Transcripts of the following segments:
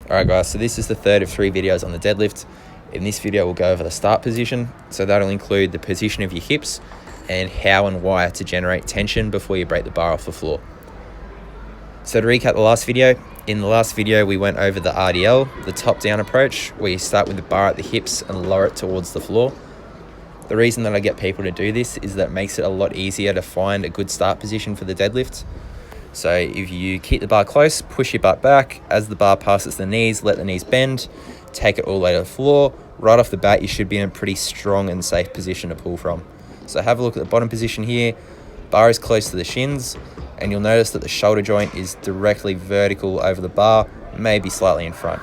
Alright guys, so this is the third of 3 videos on the deadlift. In this video we'll go over the start position, so that'll include the position of your hips and how and why to generate tension before you break the bar off the floor. So to recap the last video, in the last video we went over the RDL, the top down approach, where you start with the bar at the hips and lower it towards the floor. The reason that I get people to do this is that it makes it a lot easier to find a good start position for the deadlift. So if you keep the bar close, push your butt back, as the bar passes the knees, let the knees bend, take it all the way to the floor. Right off the bat, you should be in a pretty strong and safe position to pull from. So have a look at the bottom position here. Bar is close to the shins, and you'll notice that the shoulder joint is directly vertical over the bar, maybe slightly in front.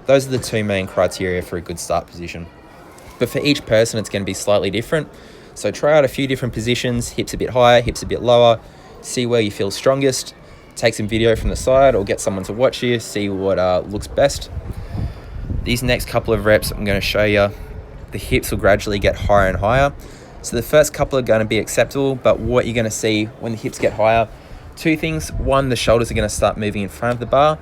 Those are the 2 main criteria for a good start position. But for each person, it's going to be slightly different. So try out a few different positions, hips a bit higher, hips a bit lower, see where you feel strongest, take some video from the side or get someone to watch you, see what looks best. These next couple of reps I'm going to show you, the hips will gradually get higher and higher. So the first couple are going to be acceptable, but what you're going to see when the hips get higher, 2 things. 1, the shoulders are going to start moving in front of the bar,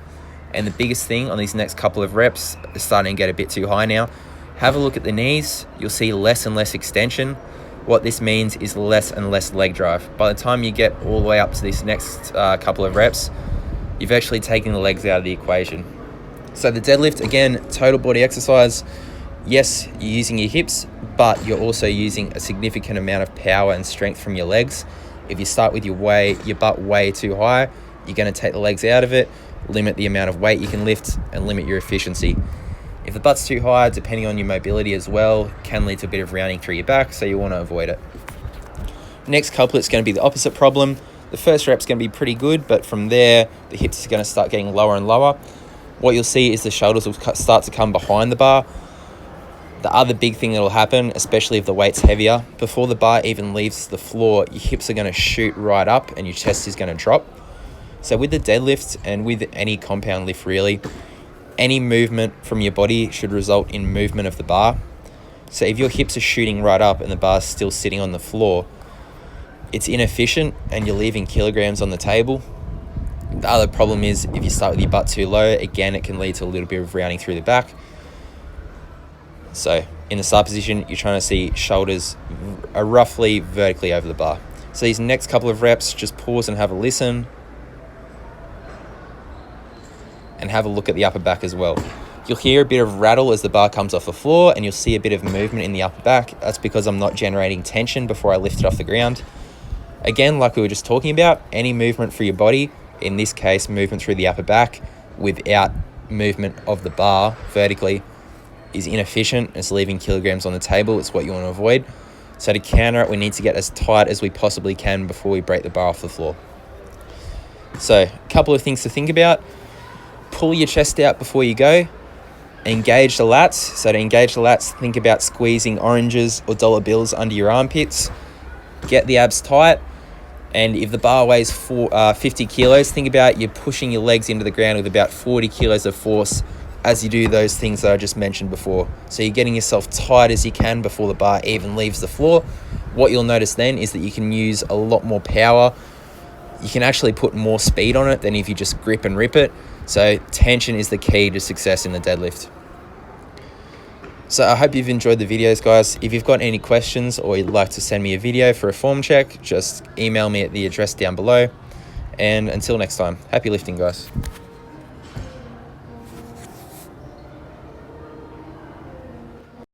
and the biggest thing on these next couple of reps, they're starting to get a bit too high now. Have a look at the knees, you'll see less and less extension. What this means is less and less leg drive. By the time you get all the way up to this next couple of reps, you've actually taken the legs out of the equation. So the deadlift, again, total body exercise. Yes, you're using your hips, but you're also using a significant amount of power and strength from your legs. If you start with your butt way too high, you're going to take the legs out of it, limit the amount of weight you can lift, and limit your efficiency. If the butt's too high, depending on your mobility as well, can lead to a bit of rounding through your back, so you want to avoid it. Next couplet's going to be the opposite problem. The first rep's going to be pretty good, but from there, the hips are going to start getting lower and lower. What you'll see is the shoulders will start to come behind the bar. The other big thing that will happen, especially if the weight's heavier, before the bar even leaves the floor, your hips are going to shoot right up and your chest is going to drop. So with the deadlift and with any compound lift really, any movement from your body should result in movement of the bar. So if your hips are shooting right up and the bar's still sitting on the floor, it's inefficient and you're leaving kilograms on the table. The other problem is if you start with your butt too low, again, it can lead to a little bit of rounding through the back. So in the start position, you're trying to see shoulders are roughly vertically over the bar. So these next couple of reps, just pause and have a listen. And have a look at the upper back as well. You'll hear a bit of rattle as the bar comes off the floor, and you'll see a bit of movement in the upper back. That's because I'm not generating tension before I lift it off the ground. Again, like we were just talking about, any movement for your body, in this case movement through the upper back without movement of the bar vertically, is inefficient. It's leaving kilograms on the table. It's what you want to avoid. So to counter it, we need to get as tight as we possibly can before we break the bar off the floor. So a couple of things to think about. Pull your chest out before you go. Engage the lats. So to engage the lats, think about squeezing oranges or dollar bills under your armpits. Get the abs tight. And if the bar weighs 50 kilos, think about you're pushing your legs into the ground with about 40 kilos of force as you do those things that I just mentioned before. So you're getting yourself tight as you can before the bar even leaves the floor. What you'll notice then is that you can use a lot more power. You can actually put more speed on it than if you just grip and rip it. So tension is the key to success in the deadlift. So I hope you've enjoyed the videos, guys. If you've got any questions or you'd like to send me a video for a form check, just email me at the address down below. And until next time, happy lifting, guys.